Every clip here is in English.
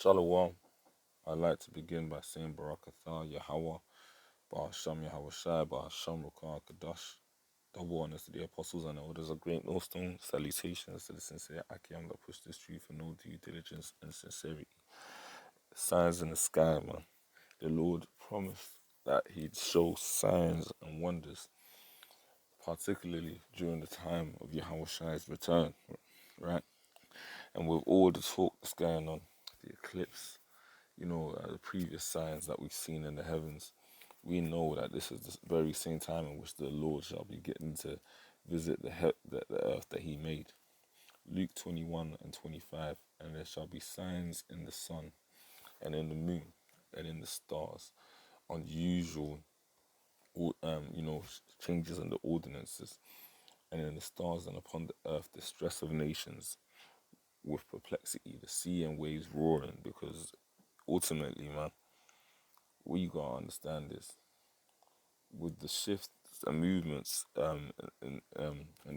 Shalom. I'd like to begin by saying Barakatah Yahweh, Bahasham Yahweh Shai, Bahasham Rukah Kadash. Double honors to the apostles and elders of Great Millstone. Salutations to the sincere Akiam that push this truth for no due diligence and sincerity. Signs in the sky, man. The Lord promised that He'd show signs and wonders, particularly during the time of Yahweh Shai's return, right? And with all the talk that's going on, the eclipse, the previous signs that we've seen in the heavens, we know that this is the very same time in which the Lord shall be getting to visit the earth that He made. Luke 21 and 25, and there shall be signs in the sun and in the moon and in the stars, unusual, changes in the ordinances, and in the stars and upon the earth distress of nations with perplexity, the sea and waves roaring, because ultimately, man, what you gotta understand is with the shifts and movements in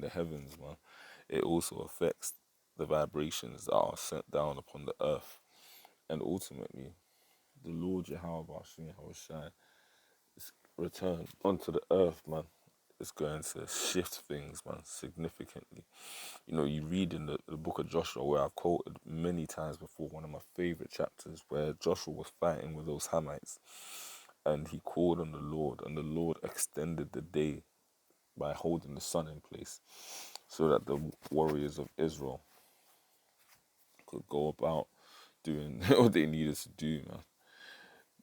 the heavens, man, it also affects the vibrations that are sent down upon the earth. And ultimately, the Lord Yahweh Shai return onto the earth, man, is going to shift things, man, significantly. You read in the book of Joshua, where I've quoted many times before, one of my favorite chapters, where Joshua was fighting with those Hamites, and he called on the Lord, and the Lord extended the day by holding the sun in place, so that the warriors of Israel could go about doing what they needed to do, man.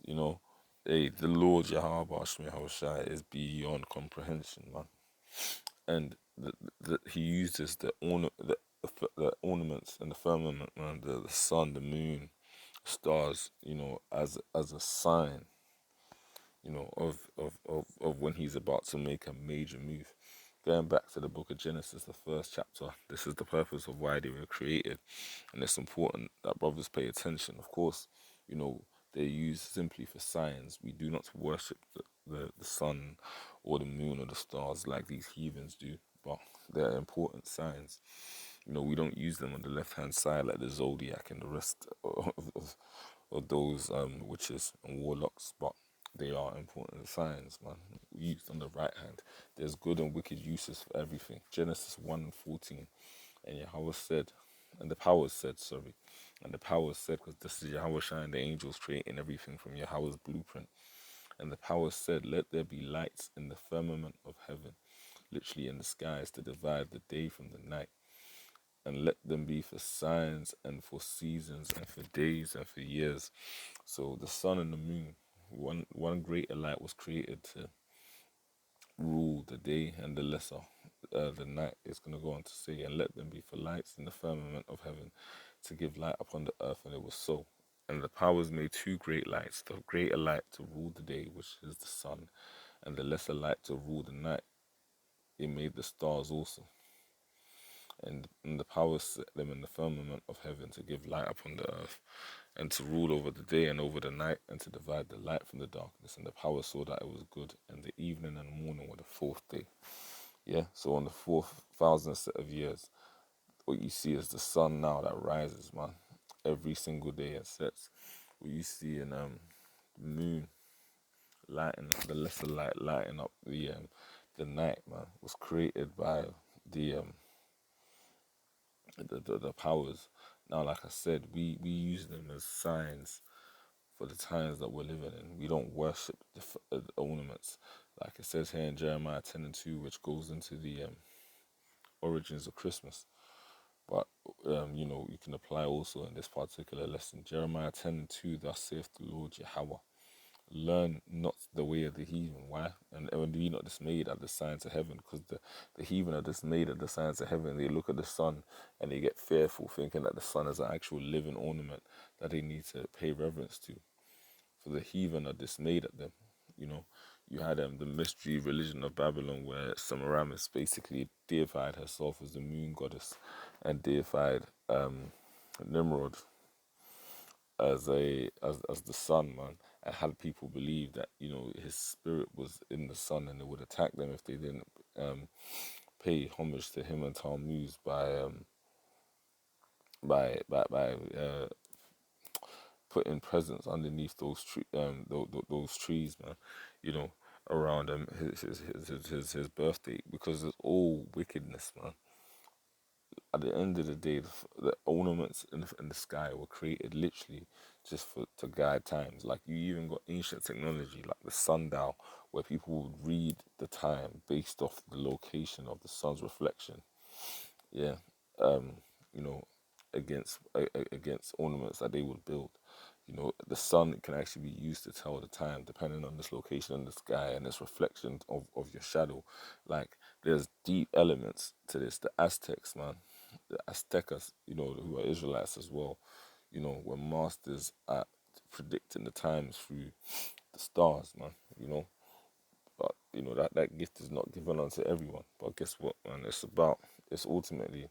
You know, the Lord Yahweh Shai is beyond comprehension, man. And he uses the ornaments and the firmament, man, the sun, the moon, stars, as a sign, of when he's about to make a major move. Going back to the book of Genesis, the first chapter, this is the purpose of why they were created. And it's important that brothers pay attention. Of course, they're used simply for signs. We do not worship the sun or the moon or the stars like these heathens do, but they're important signs. We don't use them on the left-hand side like the zodiac and the rest of those witches and warlocks, but they are important signs, man. Used on the right hand. There's good and wicked uses for everything. Genesis 1 and 14. And Yahweh said, and the powers said, sorry. And the powers said, because this is Yahweh Shai, the angels creating everything from Yahweh's blueprint. And the powers said, let there be lights in the firmament of heaven, literally in the skies, to divide the day from the night. And let them be for signs and for seasons and for days and for years. So the sun and the moon, one greater light was created to rule the day, and the lesser the night. Is going to go on to say, and let them be for lights in the firmament of heaven, to give light upon the earth. And it was so. And the powers made two great lights, the greater light to rule the day, which is the sun, and the lesser light to rule the night. It made the stars also. And the powers set them in the firmament of heaven to give light upon the earth, and to rule over the day and over the night, and to divide the light from the darkness. And the powers saw that it was good, and the evening and the morning were the fourth day. Yeah, so on the 4,000 set of years, what you see is the sun now that rises, man. Every single day it sets. What you see in the moon lighting up, the lesser light lighting up the night, man, was created by the the powers. Now, like I said, we use them as signs for the times that we're living in. We don't worship the ornaments, like it says here in Jeremiah 10 and 2, which goes into the origins of Christmas. But you can apply also in this particular lesson. Jeremiah 10 and 2, thus saith the Lord Yahweh, learn not the way of the heathen. Why? And be not dismayed at the signs of heaven, because the heathen are dismayed at the signs of heaven. They look at the sun and they get fearful, thinking that the sun is an actual living ornament that they need to pay reverence to. For the heathen are dismayed at them. You had the mystery religion of Babylon, where Semiramis basically deified herself as the moon goddess, and deified Nimrod as the sun, man, and had people believe that his spirit was in the sun, and it would attack them if they didn't pay homage to him and Tammuz by putting presents underneath those trees, man. You know, around his birthday, because it's all wickedness, man. At the end of the day, the ornaments in the sky were created literally just for to guide times. Like, you even got ancient technology like the sundial, where people would read the time based off the location of the sun's reflection. Yeah, um, you know, against ornaments that they would build. You know, the sun can actually be used to tell the time depending on this location in the sky and this reflection of your shadow. Like, there's deep elements to this. The Aztecs, man, the Aztecas, who are Israelites as well, were masters at predicting the times through the stars, man. But that gift is not given unto everyone. But guess what, man? It's ultimately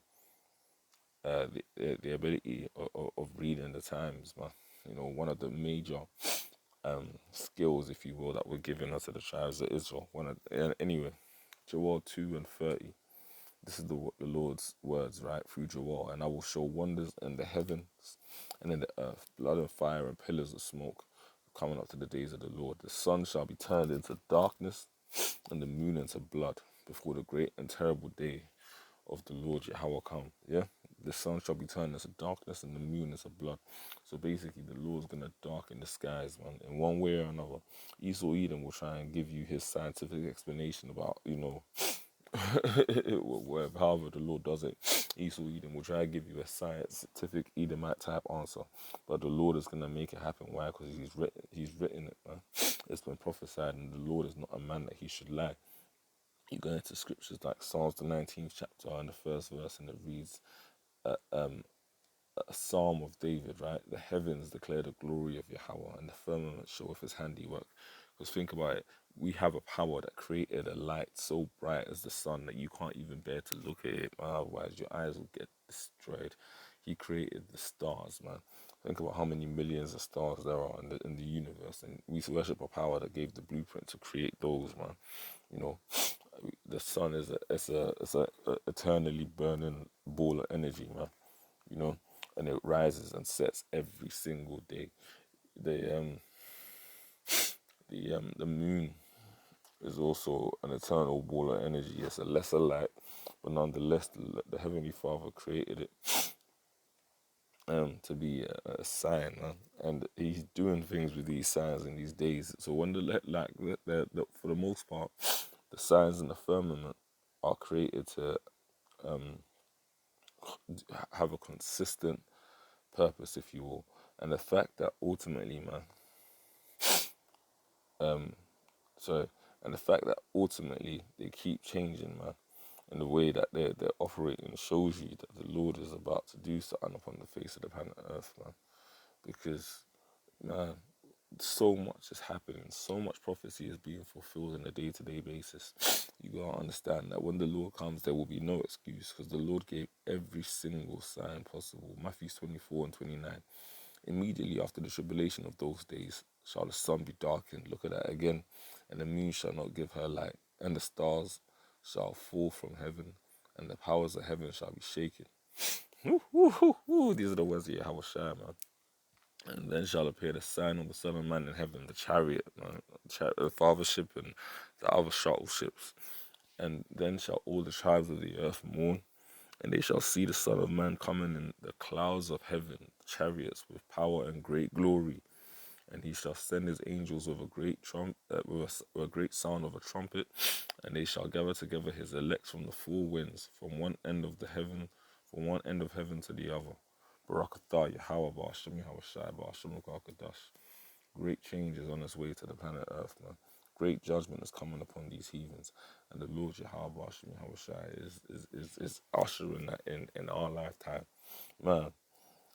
the ability of reading the times, man. One of the major skills, if you will, that were given unto the tribes of Israel. Anyway, Joel 2:30. This is the Lord's words, right, through Joel. And I will show wonders in the heavens and in the earth, blood and fire and pillars of smoke, coming up to the days of the Lord. The sun shall be turned into darkness and the moon into blood before the great and terrible day of the Lord Yahweh come. Yeah, the sun shall be turned into darkness and the moon into blood. So basically, the Lord's gonna darken the skies, man, in one way or another. Esau Eden will try and give you his scientific explanation about, however the Lord does it. Esau Eden will try to give you a scientific Edomite type answer, but the Lord is gonna make it happen. Why? Because He's written it, man. It's been prophesied, and the Lord is not a man that He should lie. You go into scriptures like Psalms the 19th chapter and the first verse, and it reads, a psalm of David, right? The heavens declare the glory of Yahweh, and the firmament showeth his handiwork. Because think about it, we have a power that created a light so bright as the sun that you can't even bear to look at it, man. Otherwise your eyes will get destroyed. He created the stars, man. Think about how many millions of stars there are in the universe, and we worship a power that gave the blueprint to create those, man. You know, the sun is a eternally burning ball of energy, man. You know, and it rises and sets every single day. The moon is also an eternal ball of energy. It's a lesser light, but nonetheless, the Heavenly Father created it to be a sign, man. And He's doing things with these signs in these days. So when for the most part, the signs in the firmament are created to have a consistent purpose, if you will. And the fact that ultimately, man, so, and the fact that ultimately they keep changing, man, and the way that they're operating shows you that the Lord is about to do something upon the face of the planet Earth, man. Because, man, so much is happening, so much prophecy is being fulfilled on a day-to-day basis. You gotta understand that when the Lord comes, there will be no excuse, because the Lord gave every single sign possible. Matthew 24:29. Immediately after the tribulation of those days shall the sun be darkened. Look at that again. And the moon shall not give her light, and the stars shall fall from heaven, and the powers of heaven shall be shaken. These are the words of Yahweh Shai, man. And then shall appear the sign of the Son of Man in heaven, the chariot, man, the father ship and the other shuttle ships. And then shall all the tribes of the earth mourn, and they shall see the Son of Man coming in the clouds of heaven, chariots with power and great glory. And He shall send His angels with a great with a great sound of a trumpet, and they shall gather together His elect from the four winds, from one end of heaven to the other. Barakatah Yahweh Ba'ashem Yahweh Shai Ba'ashem Kadash. Great change is on its way to the planet Earth, man. Great judgment is coming upon these heathens, and the Lord Yahweh Ba'ashem Yahweh Shai is ushering that in our lifetime, man.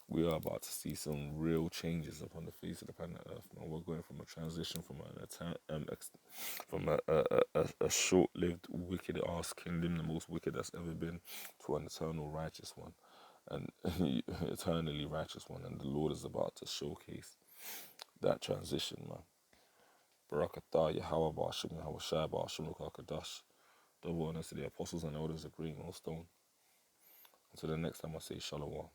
We are about to see some real changes upon the face of the planet Earth, man. We're going from a transition from a short-lived wicked ass kingdom, the most wicked that's ever been, to an eternal righteous one, and eternally righteous one. And the Lord is about to showcase that transition, man. Barakatah Yahweh Ba'ashem Yahweh Shai Ba'ashem Kadash. Double honors to the apostles and elders of Green Millstone. Until the next time, I say Shalom.